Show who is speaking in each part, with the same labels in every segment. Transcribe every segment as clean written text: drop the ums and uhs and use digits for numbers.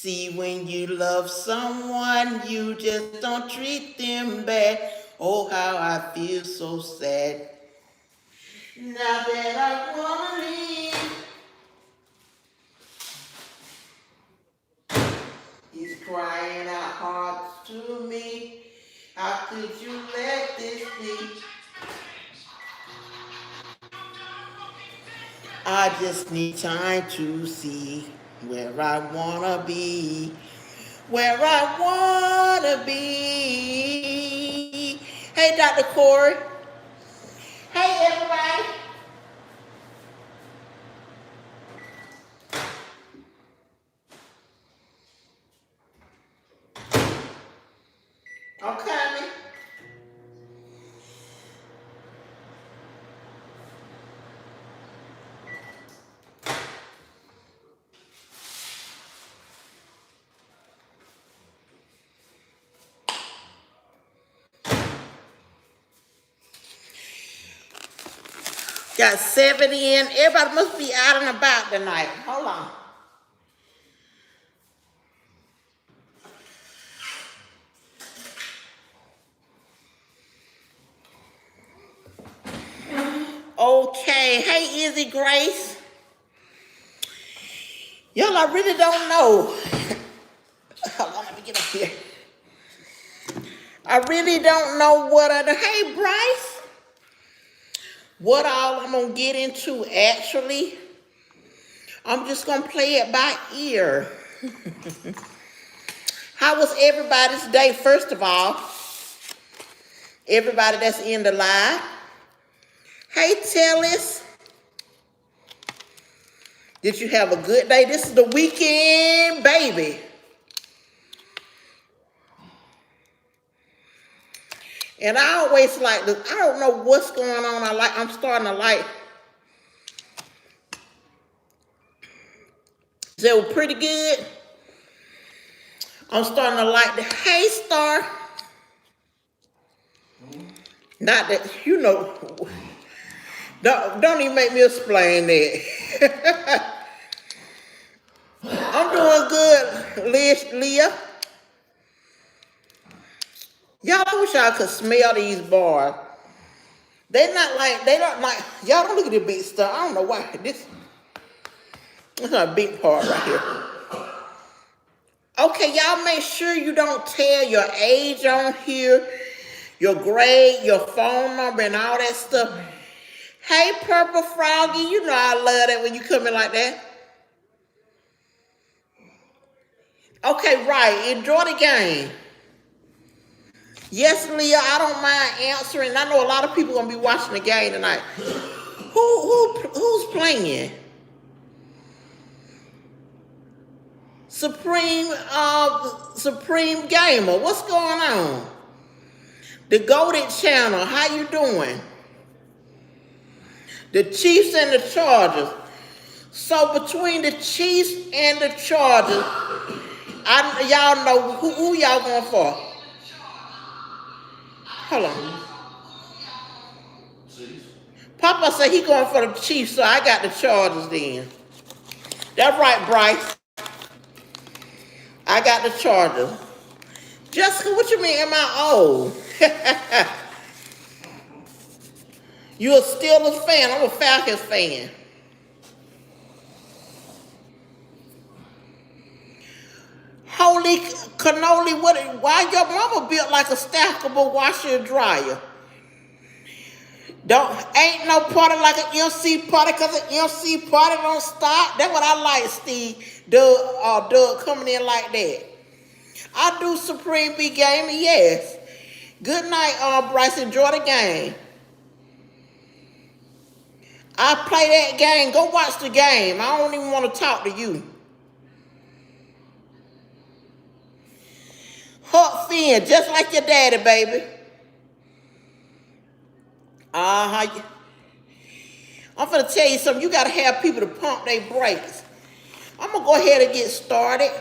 Speaker 1: See, when you love someone, you just don't treat them bad. Oh, how I feel so sad. Now that I wanna leave, he's crying out hard to me. How could you let this be? I just need time to see where I wanna be. Where I wanna be. Hey, Dr. Corey. Hey, everybody. Okay. Got 70 in. Everybody must be out and about tonight. Hold on. Okay. Hey, Izzy Grace. Y'all, I really don't know. Hold on, let me get up here. I really don't know what I do. Hey, Bryce. What all I'm going to get into, actually, I'm just going to play it by ear. How was everybody's day, first of all? Everybody that's in the live. Hey, Tellis. Did you have a good day? This is the weekend, baby. And I always like this. I don't know what's going on. I'm starting to like. They were pretty good. I'm starting to like the Hey Star. Not that, you know, don't even make me explain that. I'm doing good, Leah. Y'all, I wish y'all could smell these bars. They don't like, y'all don't look at the big stuff. I don't know why. This is a big part right here. Okay, y'all make sure you don't tell your age on here, your grade, your phone number, and all that stuff. Hey, Purple Froggy, you know I love that when you come in like that. Okay, right, enjoy the game. Yes, Leah, I don't mind answering. I know a lot of people gonna be watching the game tonight. Who's playing? Supreme Gamer, what's going on? The Goated Channel, how you doing? The Chiefs and the Chargers. So between the Chiefs and the Chargers, y'all know who y'all going for? Hold on. Papa said he going for the Chiefs, so I got the Chargers then. That's right, Bryce. I got the Chargers. Jessica, what you mean, am I old? You a Steelers fan? I'm a Falcons fan. Holy cannoli, why your mama built like a stackable washer and dryer? Ain't no party like an MC party, cause an MC party don't stop. That's what I like, Steve. Doug coming in like that. I do Supreme B Gaming, yes. Good night, Bryce. Enjoy the game. I play that game. Go watch the game. I don't even want to talk to you. Huck Finn, just like your daddy, baby. I'm finna tell you something. You gotta have people to pump their brakes. I'm gonna go ahead and get started.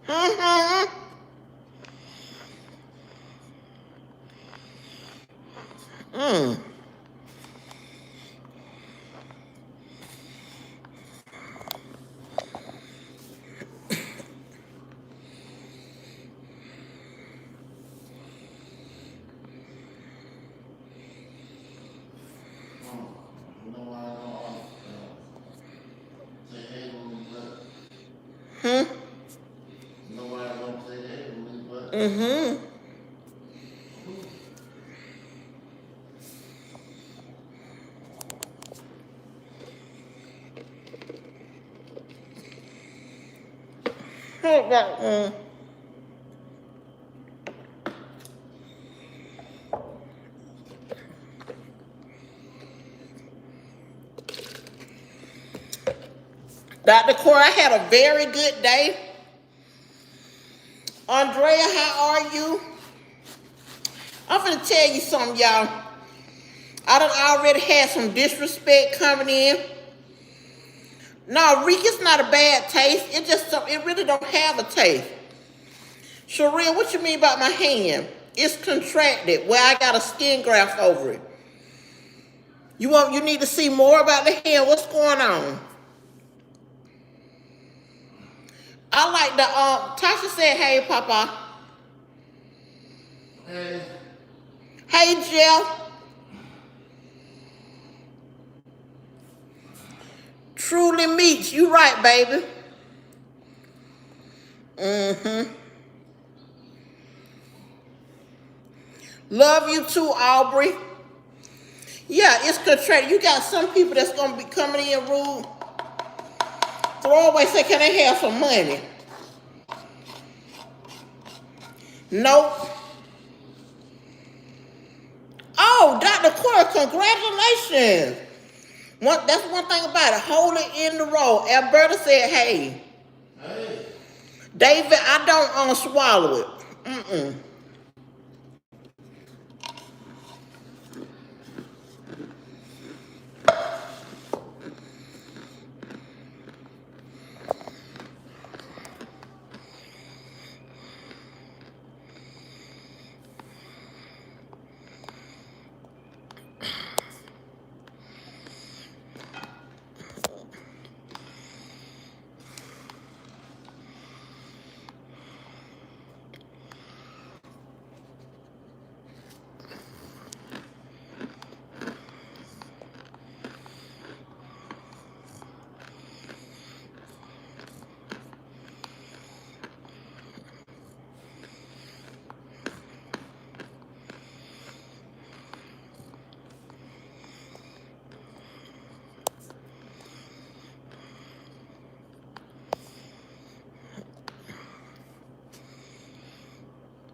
Speaker 1: Mm-hmm. Mm. Hmm. Mm-hmm. Mm. Dr. Corey, I had a very good day. Andrea, how are you? I'm gonna tell you something, y'all. I done already had some disrespect coming in. No, Rick, it's not a bad taste. It just it really don't have a taste. Sherelle, what you mean about my hand? It's contracted where I got a skin graft over it. You need to see more about the hand. What's going on? I like the Tasha said, hey Papa. Hey. Hey Jeff. Truly meets. You right, baby. Mm-hmm. Love you too, Aubrey. Yeah, it's contracted. You got some people that's gonna be coming in rude. Throw away, say, can they have some money? Nope. Oh, Dr. Corey, congratulations. That's one thing about it. Hold it in the roll. Alberta said, hey. Hey. David, I don't swallow it. Mm-mm.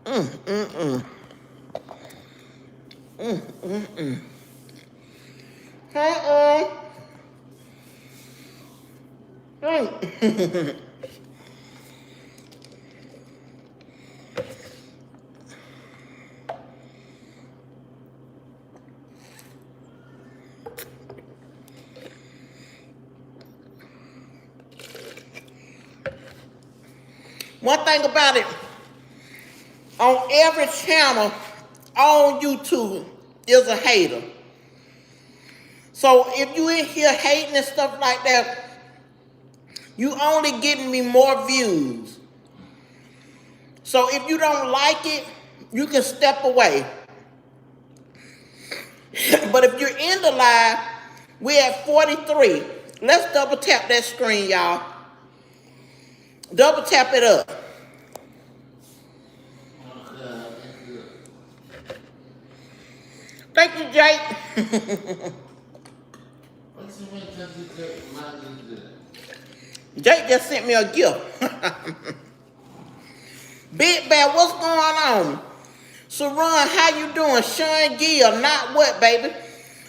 Speaker 1: Mm-mm-mm. Mm-mm-mm. Uh-oh. One thing about it, on every channel on YouTube is a hater. So if you in here hating and stuff like that, you only getting me more views. So if you don't like it, you can step away. But if you're in the live, we're at 43. Let's double tap that screen, y'all. Double tap it up. Thank you, Jake. Jake just sent me a gift. Big Bad, what's going on? Saran, how you doing? Sean Gill, not what, baby?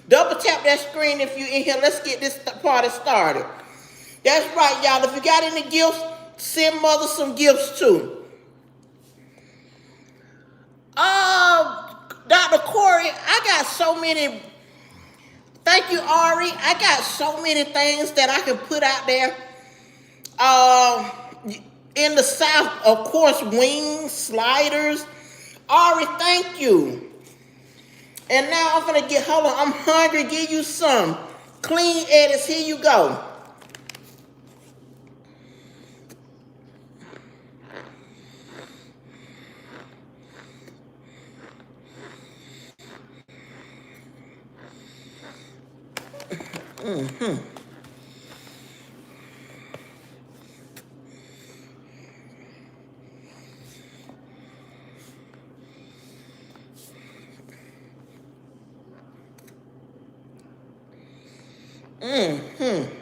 Speaker 1: Double tap that screen if you're in here. Let's get this party started. That's right, y'all. If you got any gifts, send mother some gifts too. Dr. Corey, I got so many. Thank you, Ari. I got so many things that I can put out there. In the South, of course, wings, sliders. Ari, thank you. And now I'm gonna get, hold on, I'm hungry, give you some. Clean edits, here you go. Mm-hmm. Mm-hmm.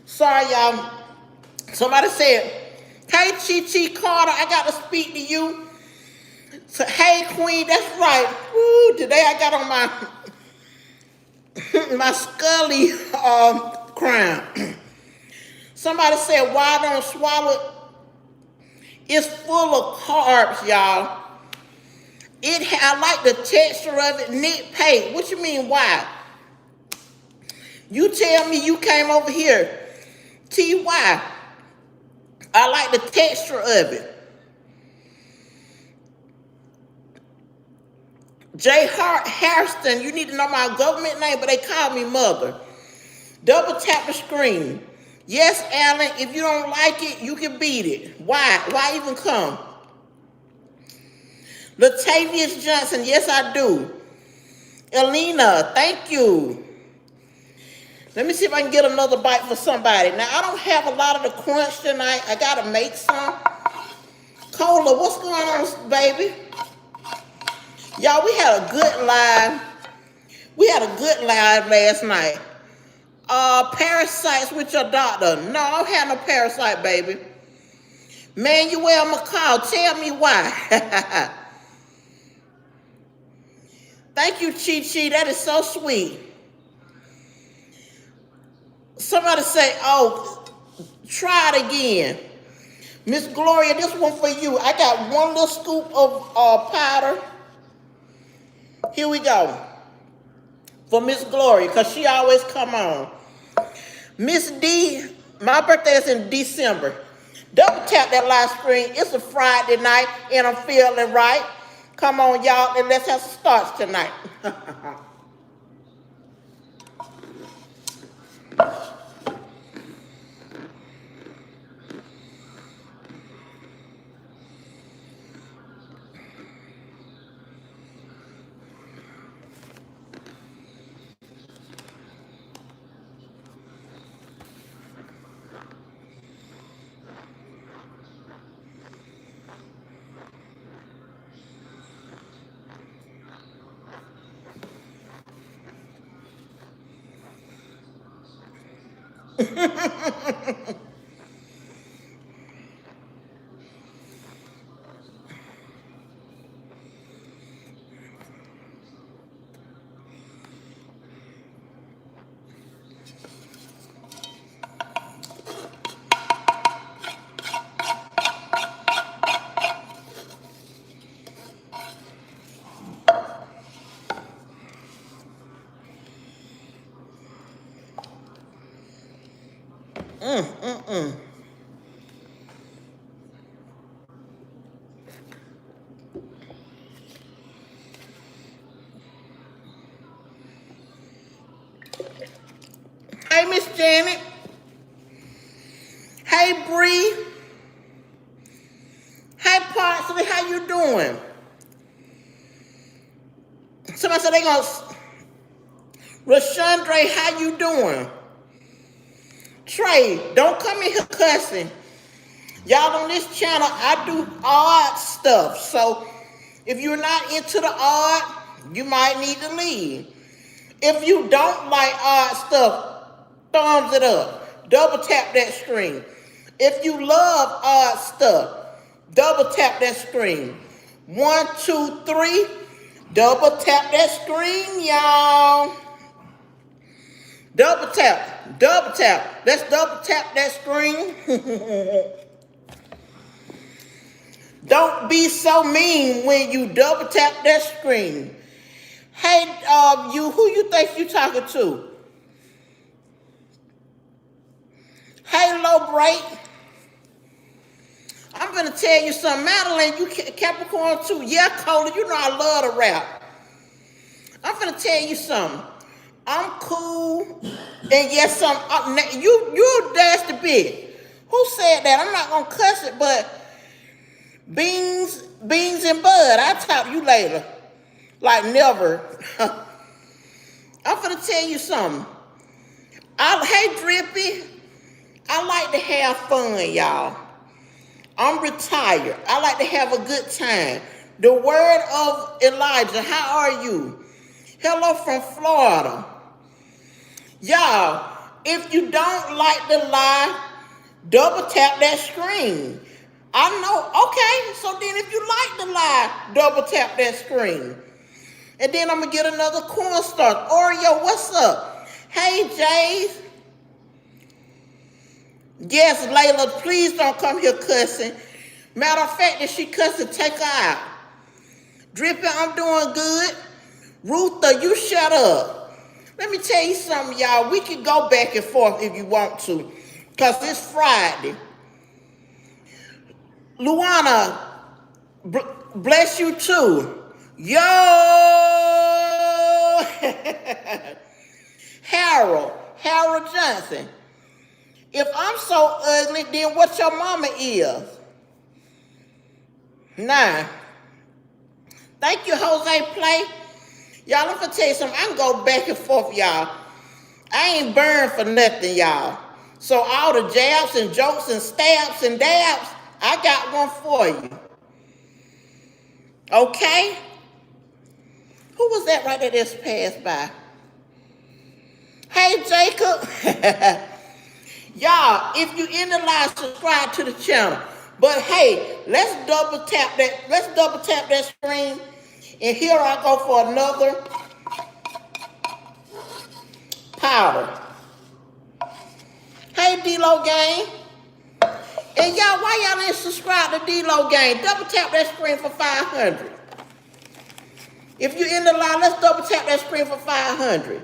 Speaker 1: Sorry, y'all. Somebody said, hey, Chi Carter, I got to speak to you. So, hey, Queen, that's right. Woo, today I got on my my Scully crown. Somebody said, why don't swallow it? It's full of carbs, y'all. I like the texture of it. Nick Pay, what you mean, why? You tell me you came over here. T.Y. I like the texture of it. J. Hart Harrison, you need to know my government name, but they call me Mother. Double tap the screen. Yes, Alan, if you don't like it, you can beat it. Why? Why even come? Latavius Johnson, yes, I do. Elena, thank you. Let me see if I can get another bite for somebody. Now, I don't have a lot of the crunch tonight. I got to make some. Cola, what's going on, baby? Y'all, we had a good live. We had a good live last night. Parasites with your doctor. No, I don't have no parasite, baby. Manuel McCall, tell me why. Thank you, Chi. That is so sweet. Somebody say, oh, try it again. Miss Gloria, this one for you. I got one little scoop of powder. Here we go. For Miss Gloria, because she always come on. Miss D, my birthday is in December. Double tap that live screen. It's a Friday night, and I'm feeling right. Come on, y'all, and let's have some starts tonight. Hey, Miss Janet. Hey, Bree. Hey, Parsley, how you doing? Somebody said they gonna... Rashandre, how you doing? Trey, don't come in here cussing. Y'all on this channel, I do odd stuff. So if you're not into the odd, you might need to leave. If you don't like odd stuff, thumbs it up. Double tap that screen. If you love odd stuff, double tap that screen. 1, 2, 3. Double tap that screen, y'all. Double tap. Double tap. Let's double tap that screen. Don't be so mean when you double tap that screen. Hey, who you think you talking to? Hey, low break. I'm gonna tell you something. Madeline, you Capricorn too. Yeah, Cola, you know I love to rap. I'm gonna tell you something. I'm cool, and yes, you dash the bit. Who said that? I'm not gonna cuss it, but beans and bud. I'll talk to you later. Like never. I'm gonna tell you something. Hey Drippy, I like to have fun, y'all. I'm retired. I like to have a good time. The word of Elijah, how are you? Hello from Florida. Y'all, if you don't like the live, double tap that screen. I know, okay, so then if you like the live, double tap that screen. And then I'm going to get another cornstarch. Oreo, what's up? Hey, Jays. Yes, Layla, please don't come here cussing. Matter of fact, if she cussing, take her out. Drippy, I'm doing good. Rutha, you shut up. Let me tell you something, y'all. We can go back and forth if you want to, because it's Friday. Luana, bless you too. Yo! Harold Johnson. If I'm so ugly, then what your mama is? Nah. Thank you, Jose Play. Y'all, I'm gonna tell you something. I can go back and forth, y'all. I ain't burned for nothing, y'all. So all the jabs and jokes and stabs and dabs, I got one for you. Okay? Who was that right there that's passed by? Hey, Jacob. Y'all, if you in the live, subscribe to the channel. But hey, let's double tap that screen. And here I go for another powder. Hey, D-Lo Gang. And y'all, why y'all didn't subscribe to D-Lo Gang? Double tap that screen for 500. If you're in the line, let's double tap that screen for 500.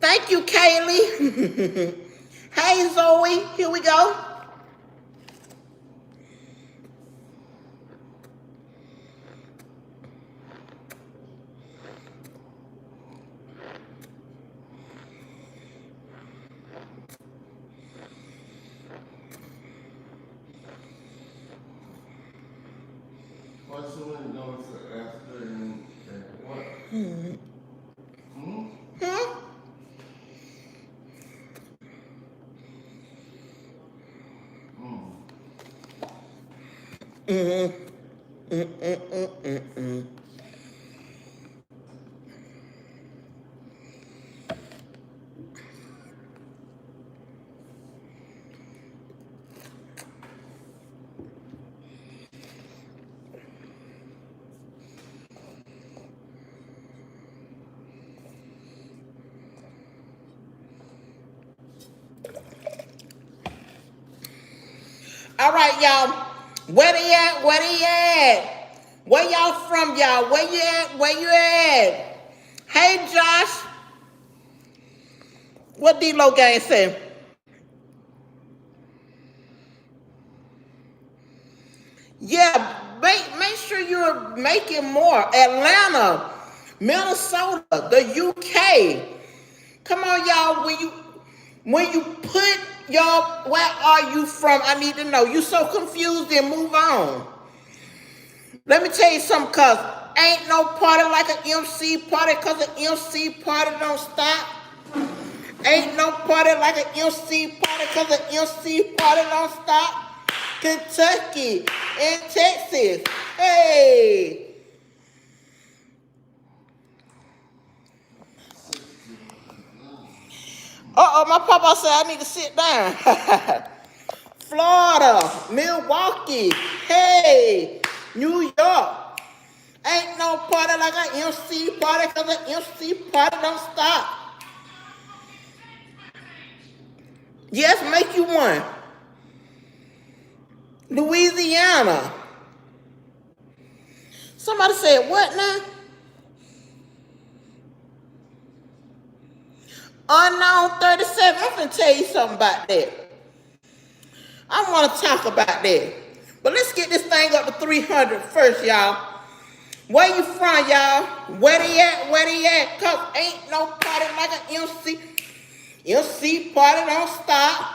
Speaker 1: Thank you, Kaylee. Hey, Zoe, here we go.
Speaker 2: What's the one going for after and what?
Speaker 1: All right, y'all. Where they at? Where they at? Where y'all from, y'all? Where you at? Where you at? Hey, Josh. What D-Lo Gang say? Yeah, make sure you're making more. Atlanta, Minnesota, the UK. Come on, y'all. When you put y'all, where are you from? I need to know. You so confused, then move on. Let me tell you something, cuz ain't no party like an MC party, cuz an MC party don't stop. Ain't no party like an MC party, cuz an MC party don't stop. Kentucky and Texas. Hey. Uh-oh, my papa said I need to sit down. Florida, Milwaukee, hey, New York. Ain't no party like a MC party, cause an MC party don't stop. Yes, make you one. Louisiana. Somebody said, what now? Unknown 37. I'm gonna tell you something about that. I want to talk about that. But let's get this thing up to 300 first, y'all. Where you from, y'all? Where they at? Where they at? Cause ain't no party like an MC. MC party don't stop.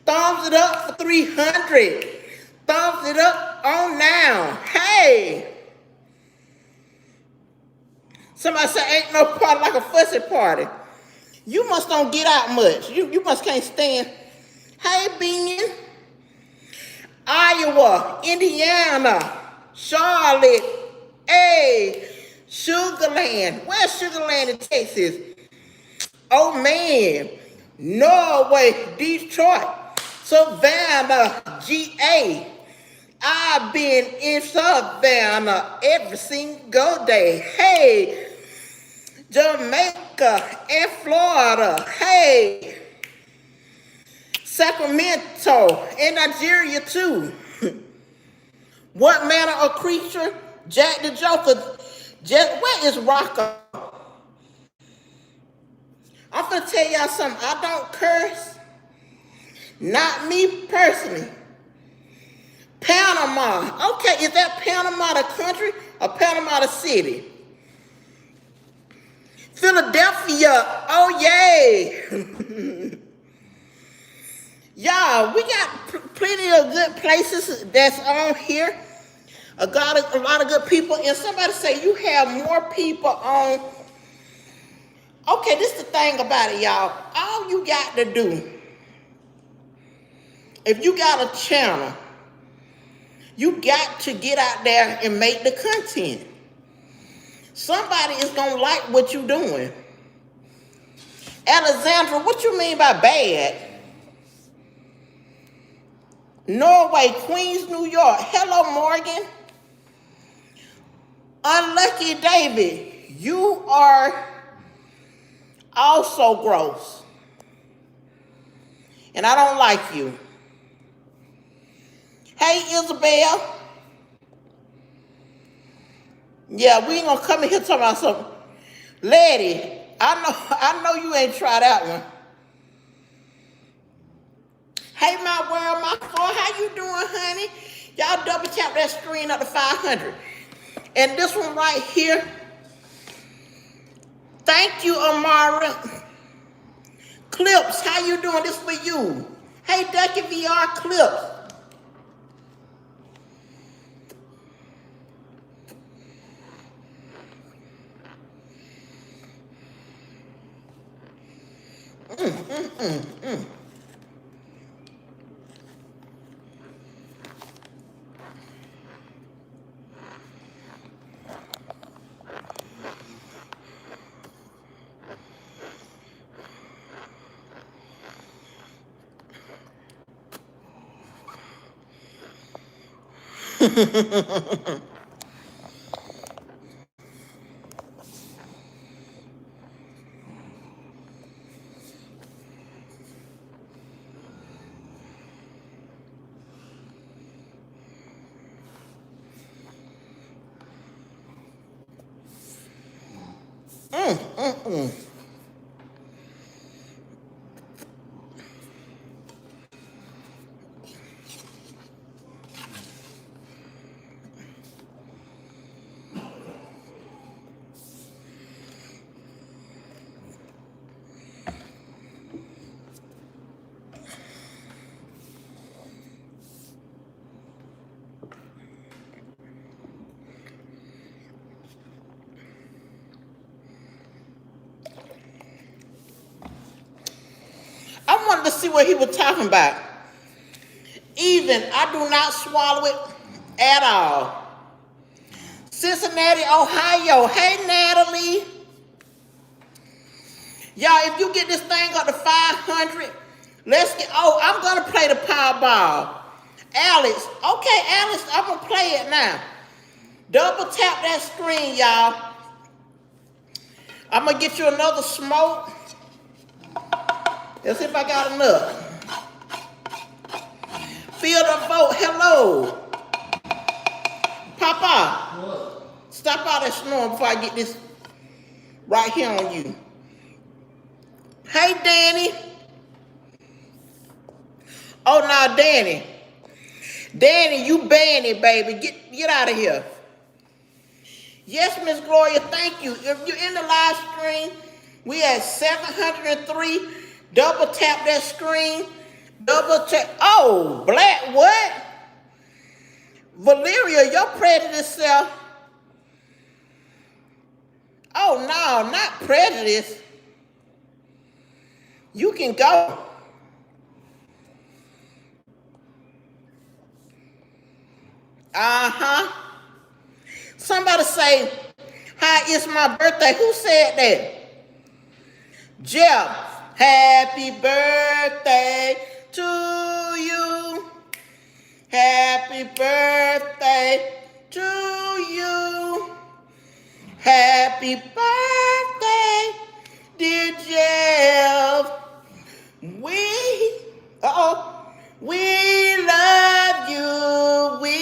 Speaker 1: Thumbs it up for 300. Thumbs it up on now. Hey. Somebody say ain't no party like a fussy party. You must don't get out much. You must can't stand. Hey, Bean. Iowa, Indiana, Charlotte, hey, Sugarland. Where's Sugarland in Texas? Oh, man. Norway, Detroit, Savannah, GA. I've been in Savannah every single day. Hey, Jamaica and Florida. Hey, Sacramento and Nigeria too. What manner of creature? Jack the Joker. Where is Rocco? I'm gonna tell y'all something. I don't curse. Not me personally. Panama. Okay, is that Panama the country or Panama the city? Philadelphia. Oh, yay. Y'all, we got plenty of good places that's on here. A lot of good people. And somebody say you have more people on. Okay, this is the thing about it, y'all. All you got to do, if you got a channel, you got to get out there and make the content. Somebody is going to like what you're doing. Alexandra, what you mean by bad? Norway, Queens, New York. Hello, Morgan. Unlucky David, you are also gross. And I don't like you. Hey, Isabel. Yeah, we ain't gonna come in here talking about something. Lady, I know you ain't tried that one. Hey, my world, my phone, how you doing, honey? Y'all double tap that screen up to 500. And this one right here, thank you, Amara. Clips, how you doing? This for you. Hey, Ducky VR Clips. I wanted to see what he was talking about. Even, I do not swallow it at all. Cincinnati, Ohio. Hey, Natalie. Y'all, if you get this thing up to 500, let's get, I'm going to play the Powerball. Alex, okay, Alex, I'm going to play it now. Double tap that screen, y'all. I'm gonna get you another smoke. Let's see if I got enough. Feel the vote. Hello. Papa.
Speaker 2: What?
Speaker 1: Stop out that snoring before I get this right here on you. Hey, Danny. Oh, no, Danny. Danny, you banny, baby. Get out of here. Yes, Miss Gloria, thank you. If you're in the live stream, we at 703. Double tap that screen. Double tap. Oh, black what? Valeria, your prejudice self. Oh, no, not prejudice. You can go. Uh-huh. Somebody say, hi, it's my birthday. Who said that? Jeff. Happy birthday to you. Happy birthday to you. Happy birthday, dear Jeff. We love you. We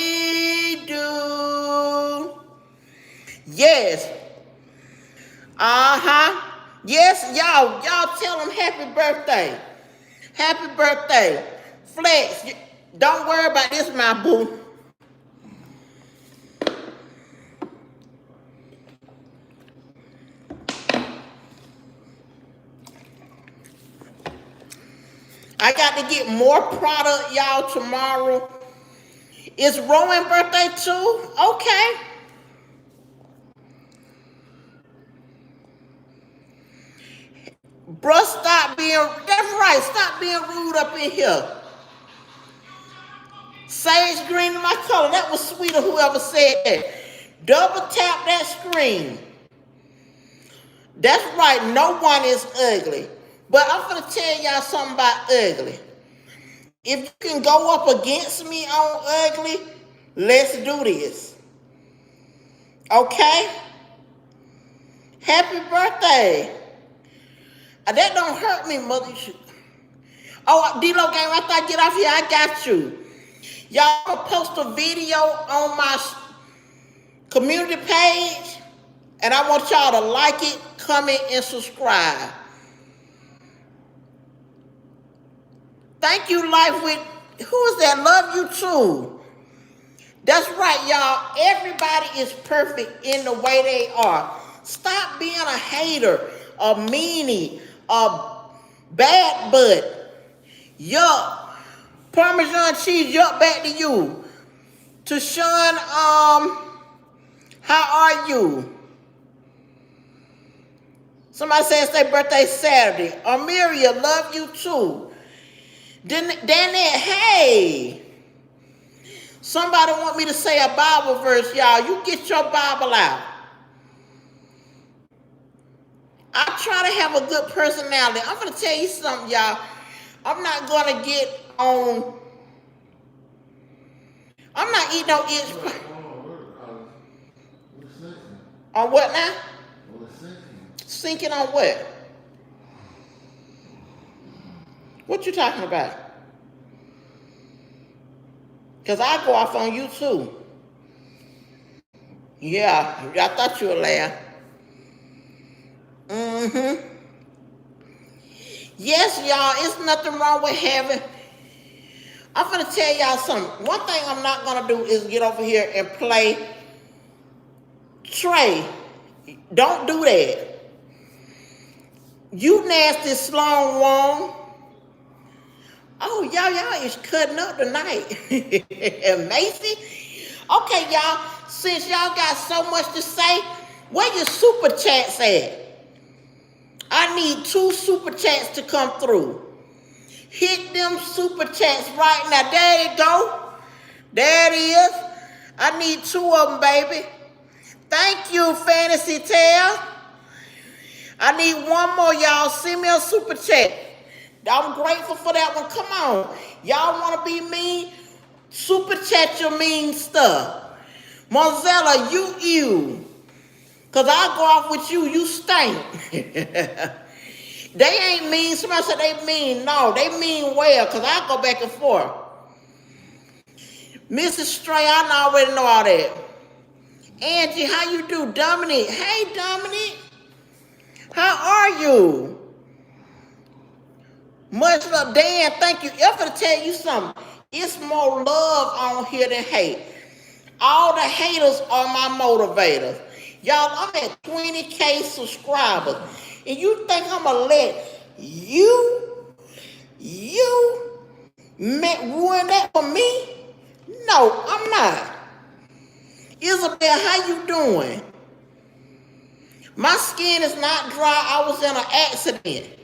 Speaker 1: do. Yes. Uh-huh. Yes, y'all tell them happy birthday. Happy birthday. Flex, don't worry about this, my boo. I got to get more product, y'all, tomorrow. It's Rowan's birthday, too? Okay. Bruh, that's right, stop being rude up in here. Sage green in my color, that was sweet of whoever said that. Double tap that screen. That's right, no one is ugly. But I'm gonna tell y'all something about ugly. If you can go up against me on ugly, let's do this. Okay? Happy birthday. That don't hurt me, mother. Oh, D-Lo Game, after I get off here, I got you. Y'all gonna post a video on my community page, and I want y'all to like it, comment, and subscribe. Thank you, Life with, who is that? Love you too. That's right, y'all. Everybody is perfect in the way they are. Stop being a hater, a meanie, a bad butt. Yuck. Parmesan cheese, yuck, back to you. To Sean, how are you? Somebody says their birthday Saturday. Amelia, love you too. Danette, hey. Somebody want me to say a Bible verse, y'all. You get your Bible out. I try to have a good personality. I'm going to tell you something, y'all. I'm not going to get on. I'm not eating no itch. On what now? Sinking on what? What you talking about? Because I go off on you too. Yeah, I thought you would laugh. Yes, y'all, it's nothing wrong with having. I'm going to tell y'all something. One thing I'm not going to do is get over here and play Trey. Don't do that. You nasty Sloan Wong. Oh, y'all is cutting up tonight. And Macy? Okay, y'all, since y'all got so much to say, where your super chats at? I need 2 super chats to come through. Hit them super chats right now. There you go. There it is. I need 2 of them, baby. Thank you, Fantasy Tale. I need 1 more, y'all. Send me a super chat. I'm grateful for that one. Come on. Y'all want to be mean? Super chat your mean stuff. Mozella, you. Because I go off with you, you stink. They ain't mean. Somebody said they mean. No, they mean well, because I go back and forth. Mrs. Stray, I already know all that. Angie, how you do? Dominic, hey, Dominic. How are you? Much love. Dan, thank you. I'm going to tell you something. It's more love on here than hate. All the haters are my motivators. Y'all, I'm at 20K subscribers. And you think I'm going to let you ruin that for me? No, I'm not. Isabel, how you doing? My skin is not dry. I was in an accident.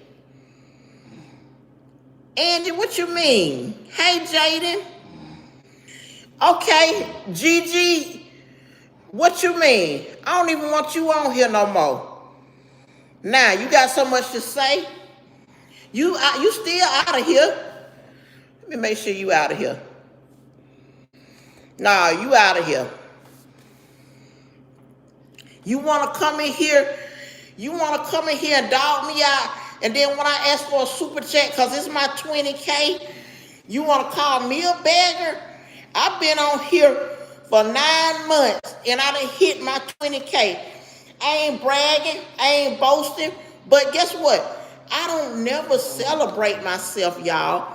Speaker 1: Andy, what you mean? Hey, Jaden. Okay, Gigi, what you mean? I don't even want you on here no more. Now, you got so much to say? You still out of here. Let me make sure you out of here. Nah, you out of here. You want to come in here? You want to come in here and dog me out? And then when I ask for a super chat, because it's my 20K, you want to call me a beggar? I've been on here for 9 months, and I done hit my 20K. I ain't bragging. I ain't boasting. But guess what? I don't never celebrate myself, y'all.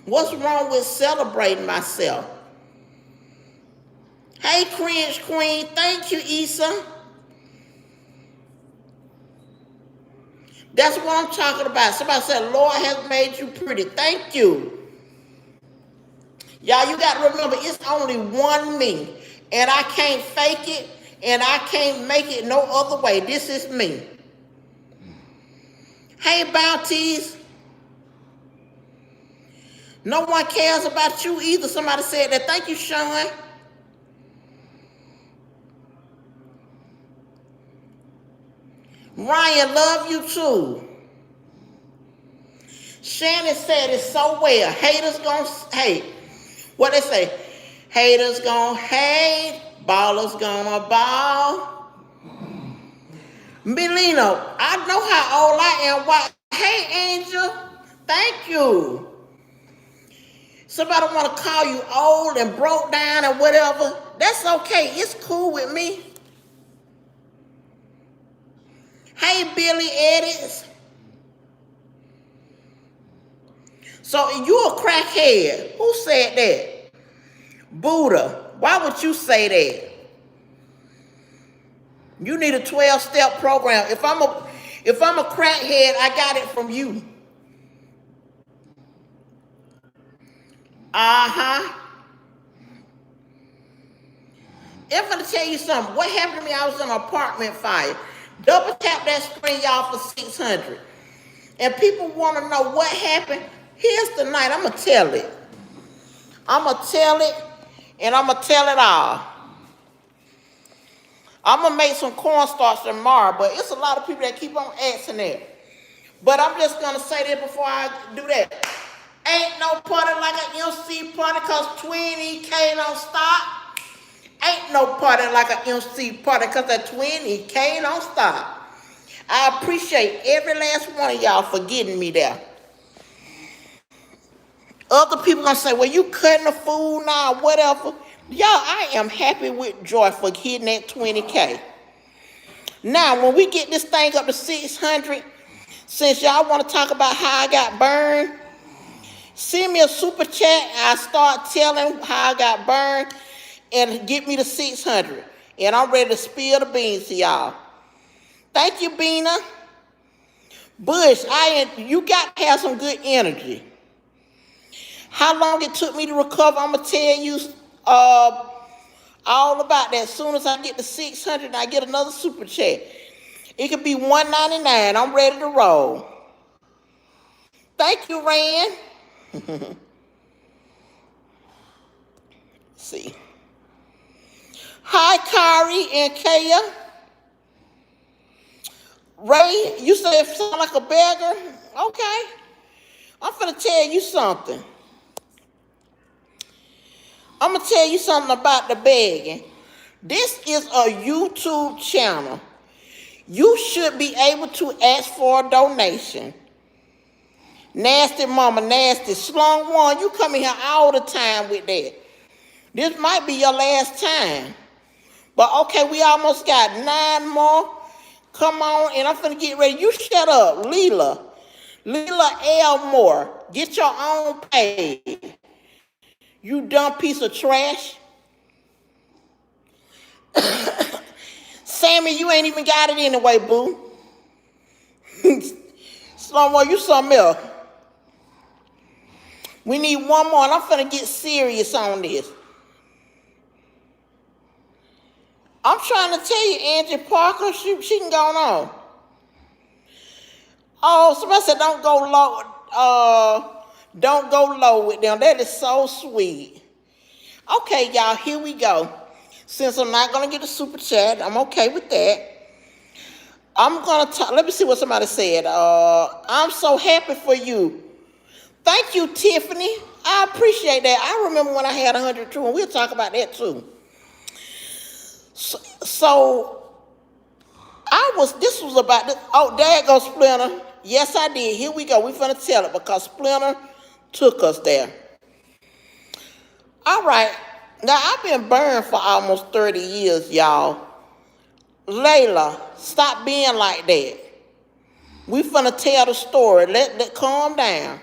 Speaker 1: What's wrong with celebrating myself? Hey, Cringe Queen. Thank you, Issa. That's what I'm talking about. Somebody said, Lord has made you pretty. Thank you. Y'all, you got to remember, it's only one me. And I can't fake it, and I can't make it no other way. This is me. Hey, Bounties. No one cares about you either. Somebody said that. Thank you, Sean. Ryan, love you too. Shannon said it so well. Haters gonna hate. What they say? Haters gonna hate. Ballers gonna ball. Melina, I know how old I am. Why? Hey, Angel. Thank you. Somebody want to call you old and broke down and whatever. That's okay. It's cool with me. Hey, Billy Edits. So you a crackhead. Who said that? Buddha. Why would you say that? You need a 12-step program. If I'm a crackhead, I got it from you. Uh-huh. If I'm gonna tell you something, what happened to me, I was in an apartment fire. Double tap that screen, y'all, for 600. And people want to know what happened. Here's the night. I'm going to tell it. I'm going to tell it, and I'm going to tell it all. I'm going to make some cornstarch tomorrow, but it's a lot of people that keep on asking that. But I'm just going to say that before I do that. Ain't no party like an MC party because 20K don't stop. Ain't no party like an MC party because that 20K don't stop. I appreciate every last one of y'all for getting me there. Other people gonna say, well, you cutting the food now, whatever. Y'all, I am happy with Joy for hitting that 20K. Now, when we get this thing up to 600, since y'all want to talk about how I got burned, send me a super chat. I start telling how I got burned and get me to 600. And I'm ready to spill the beans to y'all. Thank you, Bina. Bush, you got to have some good energy. How long it took me to recover, I'm going to tell you all about that. As soon as I get to 600, I get another super chat. It could be $1.99. I'm ready to roll. Thank you, Rand. See. Hi, Kari and Kaya. Ray, you say it sound like a beggar? Okay. I'm finna tell you something. I'm going to tell you something about the begging. This is a YouTube channel. You should be able to ask for a donation. Nasty mama, nasty. Slung one, you come in here all the time with that. This might be your last time. But okay, we almost got 9 more. Come on, and I'm finna get ready. You shut up, Leela. Leela Elmore. Get your own page. You dumb piece of trash. Sammy, you ain't even got it anyway, boo. Slow-mo, you something else. We need one more, and I'm finna get serious on this. I'm trying to tell you, Angie Parker, she can go on. Oh, somebody said don't go low. Don't go low with them. That is so sweet. Okay, y'all, here we go. Since I'm not gonna get a super chat, I'm okay with that. I'm gonna talk. Let me see what somebody said. I'm so happy for you. Thank you, Tiffany. I appreciate that. I remember when I had 102, and we'll talk about that too. So this was about this. Oh, there goes Splinter. Yes, I did. Here we go. We're finna tell it because Splinter took us there. All right. Now, I've been burned for almost 30 years, y'all. Layla, stop being like that. We finna tell the story. Let calm down.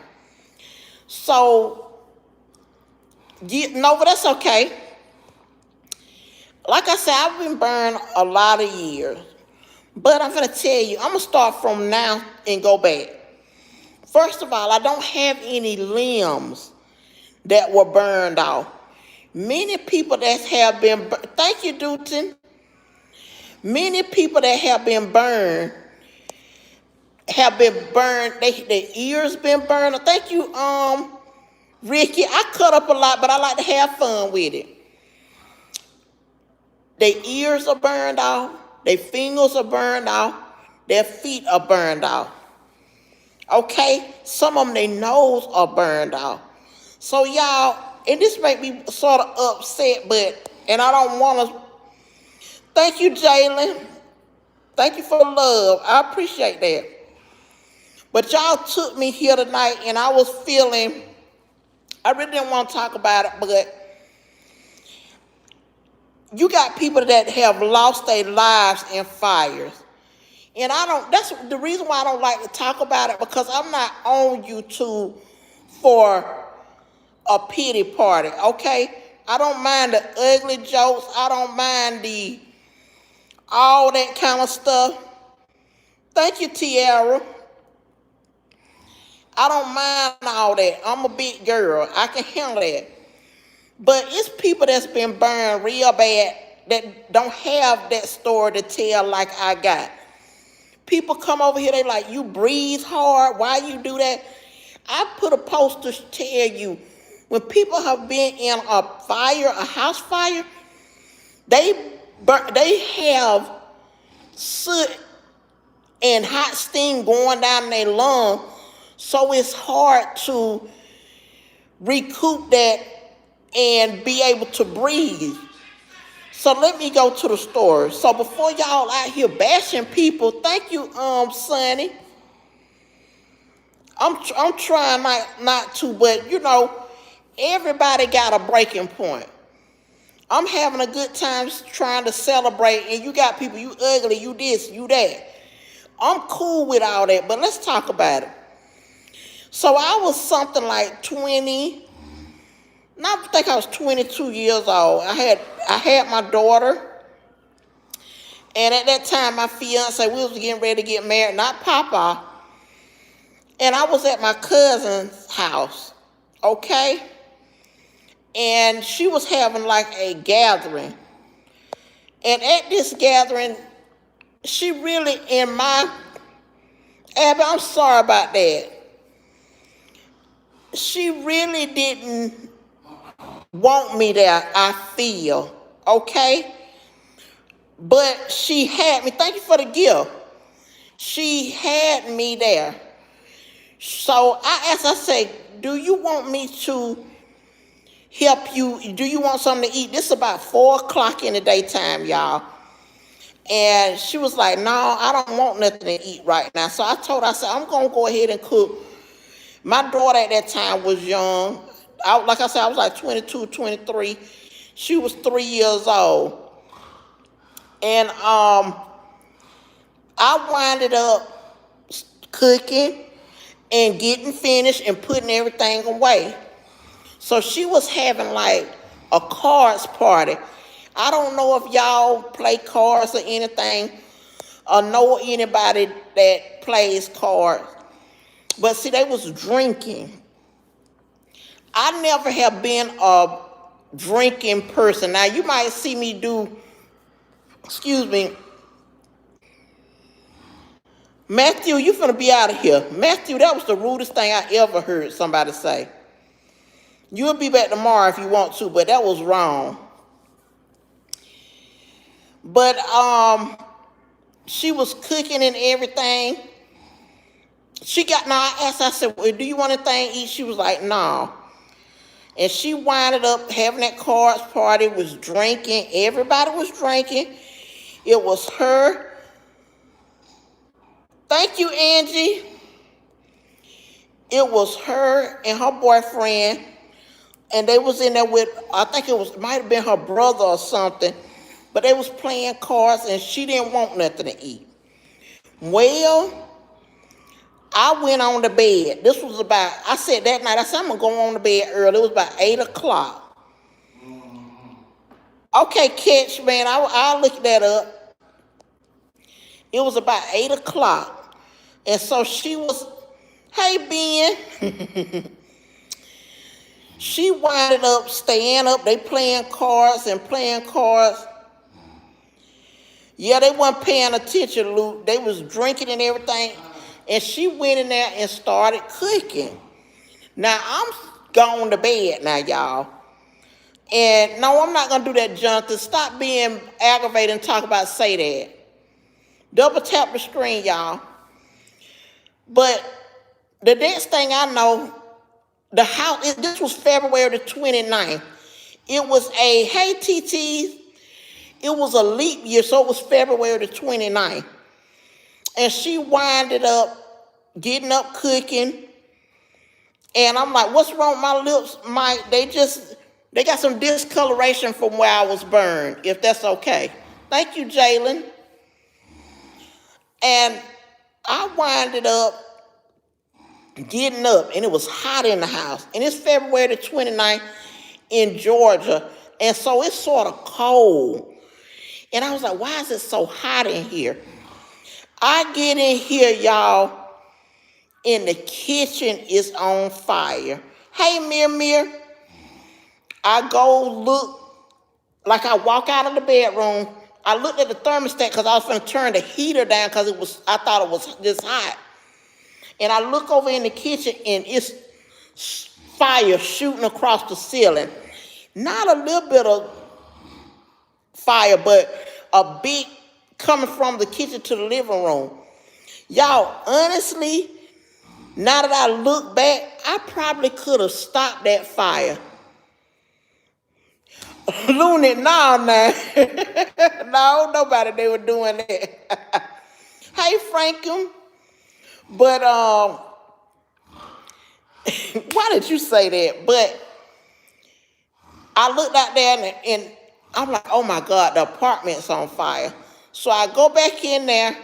Speaker 1: So, Nova, that's okay. Like I said, I've been burned a lot of years. But I'm gonna tell you, I'm gonna start from now and go back. First of all, I don't have any limbs that were burned off. Many people that have been, thank you, Dutton. Many people that have been burned, their ears been burned. Thank you, Ricky. I cut up a lot, but I like to have fun with it. Their ears are burned off, their fingers are burned off, their feet are burned off. Okay? Some of them, their nose are burned off. So y'all, and this make me sort of upset, and I don't want to. Thank you, Jalen. Thank you for the love. I appreciate that. But y'all took me here tonight, and I was feeling, I really didn't want to talk about it, but you got people that have lost their lives in fires. And that's the reason why I don't like to talk about it, because I'm not on YouTube for a pity party, okay? I don't mind the ugly jokes. I don't mind all that kind of stuff. Thank you, Tiara. I don't mind all that. I'm a big girl. I can handle that. But it's people that's been burned real bad that don't have that story to tell like I got. People come over here, they like, you breathe hard. Why you do that? I put a post to tell you, when people have been in a fire, a house fire, they have soot and hot steam going down their lung, so it's hard to recoup that and be able to breathe. So let me go to the story. So before y'all out here bashing people, thank you, Sonny. I'm trying not to, but you know, everybody got a breaking point. I'm having a good time trying to celebrate, and you got people, you ugly, you this, you that. I'm cool with all that, but let's talk about it. So I was something like 20, I think I was 22 years old. I had my daughter, and at that time, my fiance, we was getting ready to get married, not Papa. And I was at my cousin's house, okay? And she was having like a gathering. And at this gathering, she really, Abby, I'm sorry about that. She really didn't want me there, I feel, okay? But she had me, thank you for the gift. She had me there. So I asked, I said, do you want me to help you. Do you want something to eat? This is about 4 o'clock in the daytime, y'all. And she was like, no, I don't want nothing to eat right now. So I told her, I said, I'm going to go ahead and cook. My daughter at that time was young. Like I said, I was like 22, 23. She was 3 years old. And I winded up cooking and getting finished and putting everything away. So she was having like a cards party. I don't know if y'all play cards or anything or know anybody that plays cards. But see, they was drinking. I never have been a drinking person. Now, you might see me do, excuse me, Matthew, you finna be out of here. Matthew, that was the rudest thing I ever heard somebody say. You'll be back tomorrow if you want to, but that was wrong. But she was cooking and everything. I asked her, I said, well, do you want anything to eat? She was like, no. And she winded up having that cards party, was drinking. Everybody was drinking. It was her. Thank you, Angie. It was her and her boyfriend. And they was in there with, I think might have been her brother or something. But they was playing cards and she didn't want nothing to eat. Well, I went on the bed. This was about, I said that night, I said, I'm going to go on the bed early. It was about 8 o'clock. Okay, catch, man, I'll look that up. It was about 8 o'clock. And so she was, hey, Ben. She winded up staying up. They playing cards and playing cards. Yeah, they weren't paying attention, Luke. They was drinking and everything. And she went in there and started cooking. Now, I'm going to bed now, y'all. And no, I'm not going to do that, Jonathan. Stop being aggravated and talk about say that. Double tap the screen, y'all. But the next thing I know, the house, this was February the 29th. It was hey, TT, it was a leap year, so it was February the 29th. And she winded up getting up cooking. And I'm like, what's wrong with my lips, Mike? They got some discoloration from where I was burned, if that's okay. Thank you, Jalen. And I winded up getting up, and it was hot in the house. And it's February the 29th in Georgia. And so it's sort of cold. And I was like, why is it so hot in here? I get in here, y'all, and the kitchen is on fire. Hey, Mir. I go look, like I walk out of the bedroom. I looked at the thermostat because I was going to turn the heater down because I thought it was this hot. And I look over in the kitchen and it's fire shooting across the ceiling. Not a little bit of fire, but a big coming from the kitchen to the living room. Y'all, honestly, now that I look back, I probably could have stopped that fire. Looney, no. No, nobody, they were doing that. Hey, Frankum. But, why did you say that? But I looked out there and I'm like, oh my God, the apartment's on fire. So I go back in there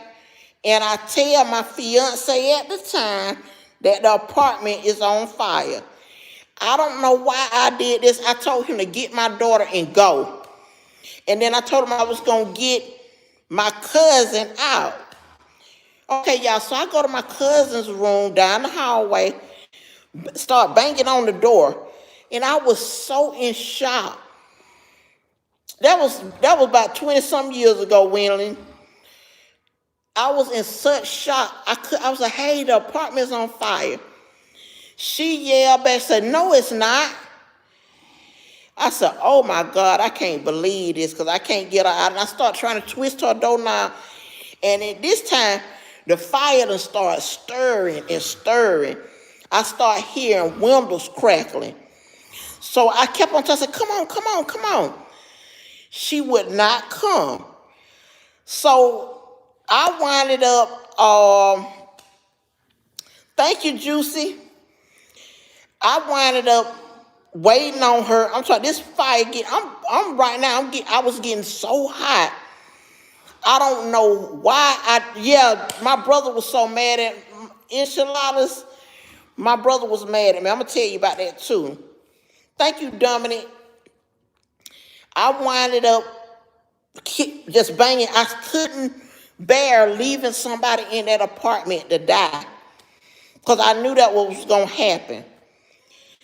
Speaker 1: and I tell my fiance at the time that the apartment is on fire. I don't know why I did this. I told him to get my daughter and go. And then I told him I was going to get my cousin out. Okay, y'all, so I go to my cousin's room down the hallway, start banging on the door, and I was so in shock. That was about 20-some years ago, Winling. I was in such shock. I was like, hey, the apartment's on fire. She yelled back, said, no, it's not. I said, oh my God, I can't believe this because I can't get her out. And I start trying to twist her doorknob. And at this time, the fire done started stirring and stirring. I start hearing windows crackling. So I kept on telling her, come on, come on, come on. She would not come. So I winded up, thank you, Juicy. I winded up waiting on her. I'm sorry, this fire I'm right now, I was getting so hot. I don't know why. My brother was so mad at enchiladas. My brother was mad at me. I'm gonna tell you about that too. Thank you, Dominic. I winded up just banging. I couldn't bear leaving somebody in that apartment to die because I knew that was gonna happen.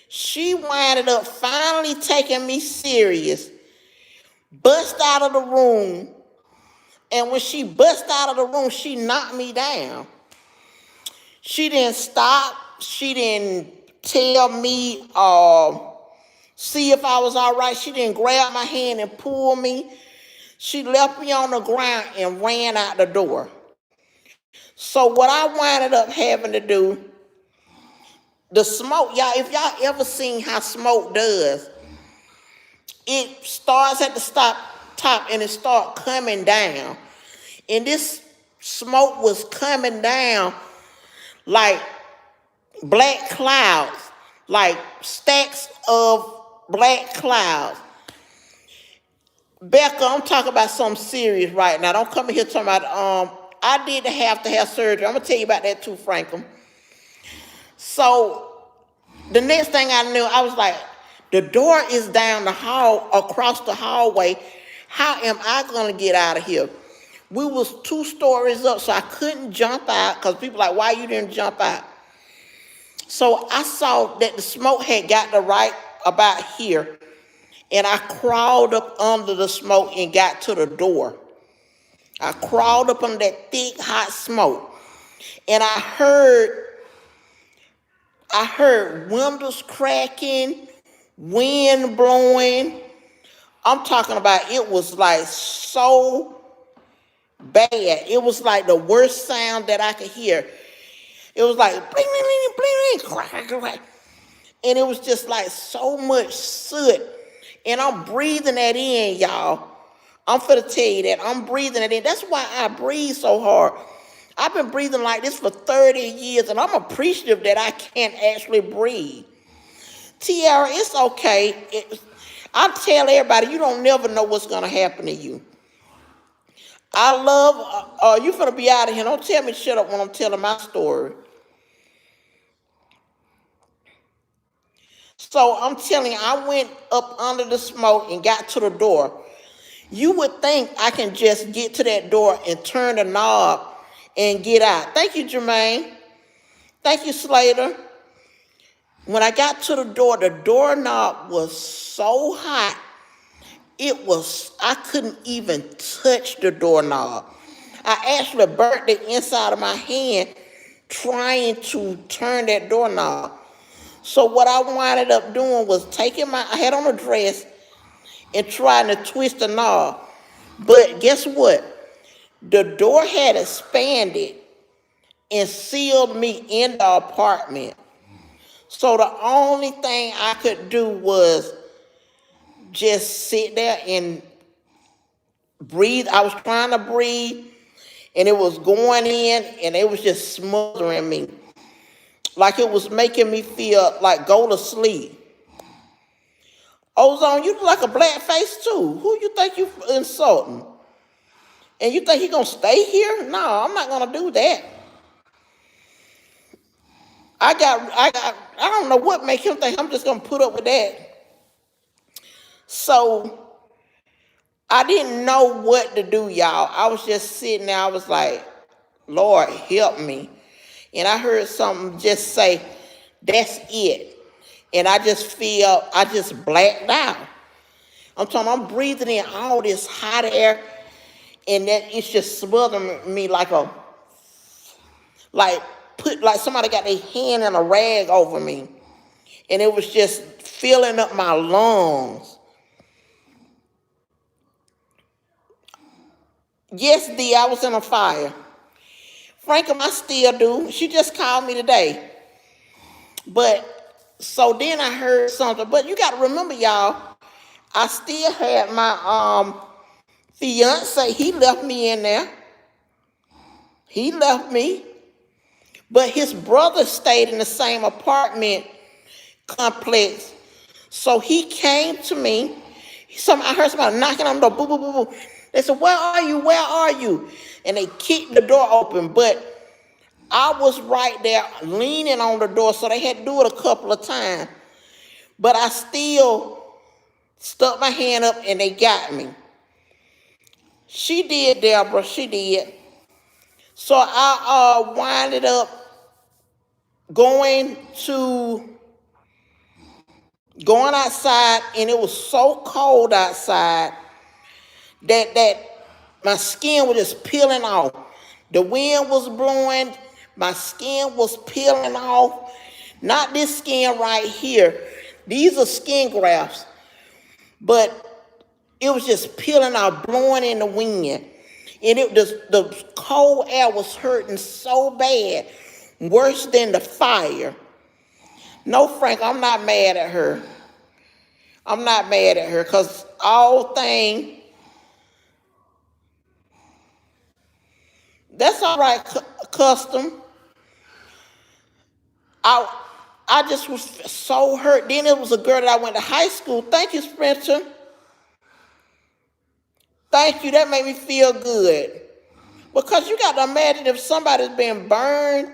Speaker 1: She winded up finally taking me serious, bust out of the room, and when she bust out of the room, she knocked me down. She didn't stop. She didn't tell me, see if I was all right. She didn't grab my hand and pull me. She left me on the ground and ran out the door. So what I winded up having to do, the smoke, y'all, if y'all ever seen how smoke does, it starts at the top and it starts coming down. And this smoke was coming down like black clouds, like stacks of black clouds. Becca, I'm talking about something serious right now. Don't come in here talking about, I did have to have surgery. I'm going to tell you about that too, Franklin. So the next thing I knew, I was like, the door is down the hall, across the hallway. How am I going to get out of here? We was 2 stories up, so I couldn't jump out because people like, why you didn't jump out? So I saw that the smoke had got to right about here, and I crawled up under the smoke and got to the door. I crawled up under that thick, hot smoke, and I heard windows cracking, wind blowing. I'm talking about it was like so bad. It was like the worst sound that I could hear. It was like bling, bling, bling, bling, crack, crack. And it was just like so much soot. And I'm breathing that in, y'all. I'm finna tell you that. I'm breathing it in. That's why I breathe so hard. I've been breathing like this for 30 years, and I'm appreciative that I can't actually breathe. Tiara, it's okay. I tell everybody, you don't never know what's going to happen to you. I love, you finna be out of here. Don't tell me to shut up when I'm telling my story. So I'm telling you, I went up under the smoke and got to the door. You would think I can just get to that door and turn the knob and get out. Thank you, Jermaine. Thank you, Slater. When I got to the doorknob was so hot, I couldn't even touch the doorknob. I actually burnt the inside of my hand trying to turn that doorknob. So what I winded up doing was I had on a dress and trying to twist the knob. But guess what? The door had expanded and sealed me in the apartment. So the only thing I could do was just sit there and breathe. I was trying to breathe, and it was going in, and it was just smothering me. Like it was making me feel like go to sleep. Ozone, you look like a black face too. Who you think you insulting? And you think he gonna stay here? No, I'm not gonna do that. I don't know what make him think I'm just gonna put up with that. So I didn't know what to do, y'all. I was just sitting there. I was like, Lord, help me. And I heard something just say, that's it. And I just blacked out. I'm breathing in all this hot air, and that it's just smothering me like somebody got their hand in a rag over me. And it was just filling up my lungs. Yes, D, I was in a fire. Franklin, I still do. She just called me today. But So then I heard something, but you got to remember, y'all, I still had my fiance. He left me in there. He left me, but his brother stayed in the same apartment complex. So he came to me. I heard somebody knocking on the door. Boo, boo, boo, boo. They said, "Where are you? Where are you?" And they kicked the door open, but I was right there leaning on the door, so they had to do it a couple of times. But I still stuck my hand up, and they got me. She did, Deborah. She did. So I winded up going outside, and it was so cold outside that my skin was just peeling off. The wind was blowing, my skin was peeling off. Not this skin right here. These are skin grafts, but it was just peeling off, blowing in the wind. And the cold air was hurting so bad, worse than the fire. No, Frank, I'm not mad at her. I'm not mad at her, because all thing, that's all right, Custom. I just was so hurt. Then it was a girl that I went to high school. Thank you, Spencer. Thank you. That made me feel good. Because you got to imagine, if somebody's been burned,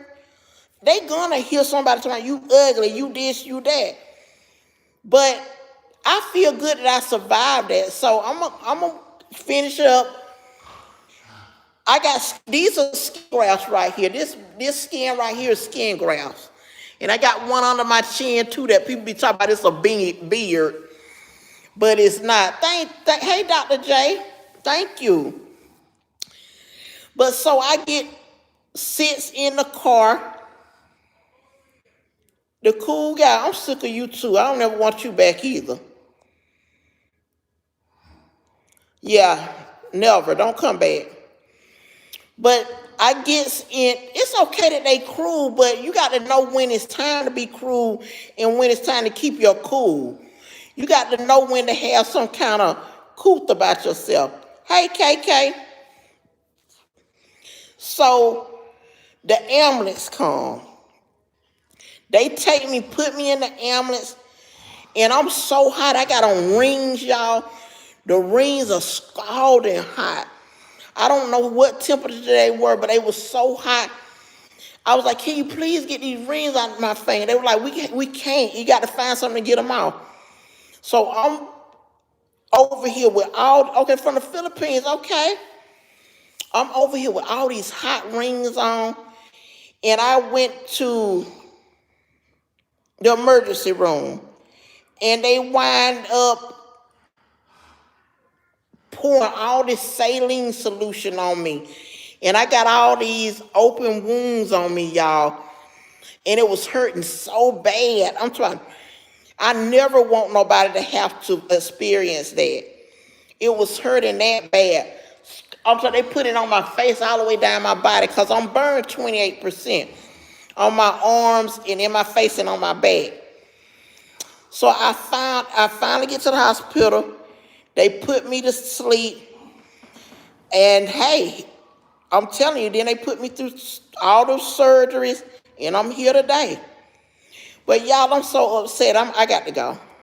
Speaker 1: they gonna hear somebody talking, "You ugly, you this, you that." But I feel good that I survived that. So I'm gonna finish up. These are skin grafts right here. This skin right here is skin grafts. And I got one under my chin too that people be talking about it's a beard. But it's not. Hey, Dr. J, thank you. But so I sits in the car. The cool guy, I'm sick of you too. I don't ever want you back either. Yeah, never. Don't come back. But I gets in. It's okay that they cruel, but you got to know when it's time to be cruel and when it's time to keep your cool. You got to know when to have some kind of couth about yourself. Hey, KK. So the ambulance come. They take me, put me in the ambulance, and I'm so hot. I got on rings, y'all. The rings are scalding hot. I don't know what temperature they were, but they were so hot. I was like, "Can you please get these rings out of my finger?" They were like, we can't. You got to find something to get them out. So I'm over here with from the Philippines, okay. I'm over here with all these hot rings on, and I went to the emergency room, and they wind up pouring all this saline solution on me. And I got all these open wounds on me, y'all. And it was hurting so bad. I never want nobody to have to experience that. It was hurting that bad. They put it on my face all the way down my body, because I'm burned 28% on my arms and in my face and on my back. So I finally get to the hospital. They put me to sleep. And hey, I'm telling you, then they put me through all those surgeries, and I'm here today. But y'all, I'm so upset. I got to go.